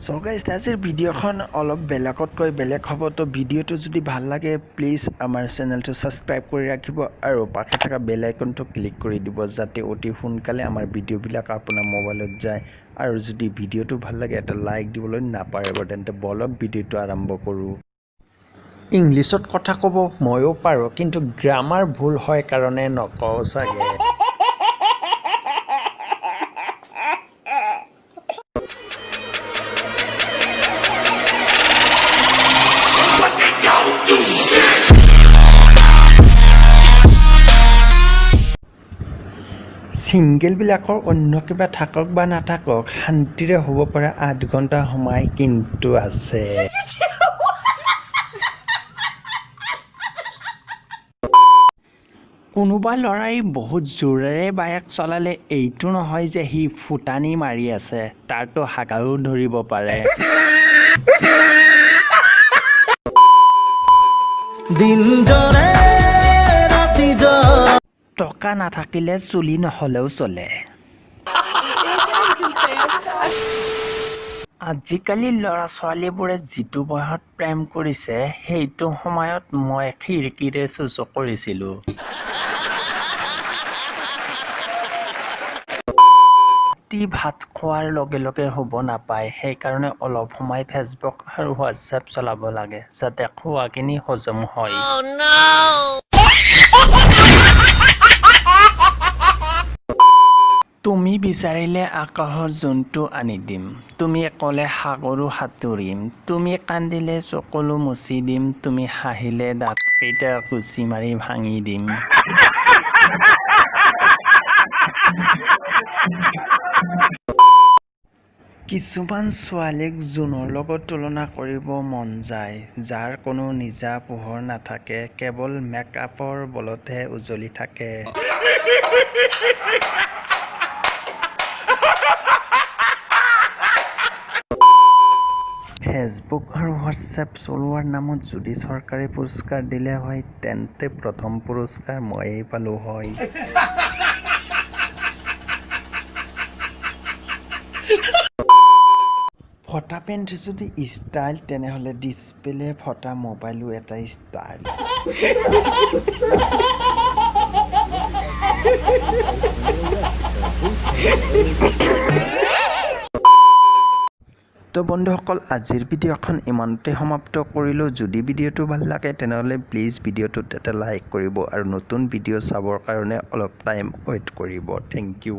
So guys, আজিৰ ভিডিঅ'খন অলপ বেলেগতকৈ বেলেগ হ'ব তো ভিডিঅ'টো যদি ভাল লাগে প্লিজ আমাৰ চেনেলটো সাবস্ক্ৰাইব কৰি ৰাখিব আৰু পাশে থকা বেল আইকনটো ক্লিক কৰি দিব যাতে অতি সোনকালে আমাৰ ভিডিঅ'বিলাক আপোনাৰ মোবাইলত যায় আৰু যদি ভিডিঅ'টো ভাল লাগে এটা লাইক দিবলৈ নাপাহৰিব তেন্তে বলক ভিডিঅ'টো আৰম্ভ কৰোঁ ইংলিছত কথা ক'ব ময়ো পাৰো কিন্তু গ্ৰামাৰ ভুল হয় কাৰণে নকওঁ চাগে সিঙ্গেল বিলাকৰ অন্য কিবা থাকক বা নাথাকক শান্তিৰে হ'ব পৰা 8 ঘণ্টা সময় কিন্তু আছে কোনোবা লৰাই বহুত জোৰেৰে বাইক চলালে এইটো নহয় যে হি ফুটানি মাৰি আছে তাৰটো হাগাও ধৰিব পাৰে দিন জনে ৰাতি টকা নাথাকিলে চুলি নহলেও চলে আজিকালি ল'ৰা ছোৱালীবোৰে যিটো বয়সত প্ৰেম কৰিছে সেইটো সময়ত মই খিৰিকীৰে চুচু কৰিছিলোঁ ভাত খোৱাৰ লগে লগে হ'ব নাপায় সেইকাৰণে অলপ সময় ফেচবুক আৰু হোৱাটছএপ চলাব লাগে যাতে খোৱাখিনি হজম হয় তুমি বিচাৰিলে আকাশৰ জোনটো আনি দিম তুমি ক'লে সাগৰো সাঁতুৰিম তুমি কান্দিলে চকুলো মুচি দিম তুমি হাঁহিলে দাঁতকেইটা কুচি মাৰি ভাঙি দিম কিছুমান ছোৱালীক জোনৰ লগত তুলনা কৰিব মন যায় যাৰ কোনো নিজা পোহৰ নাথাকে কেৱল মেকআপৰ বলতহে উজ্বলি থাকে ফেচবুক আৰু হোৱাটছএপ চলোৱাৰ নামত যদি চৰকাৰে পুৰস্কাৰ দিলে হয় তেন্তে প্ৰথম পুৰস্কাৰ ময়েই পালো হয় ফটা পেণ্ট যদি ষ্টাইল তেনেহ'লে ডিছপ্লে ফটা মোবাইলো এটা ষ্টাইল তো বন্ধুসকল আজিৰ ভিডিঅ'খন ইমানতে সমাপ্ত কৰিলোঁ যদি ভিডিঅ'টো ভাল লাগে তেনেহ'লে প্লিজ ভিডিঅ'টোত এটা লাইক কৰিব আৰু নতুন ভিডিঅ' চাবৰ কাৰণে অলপ টাইম ৱেইট কৰিব থেংক ইউ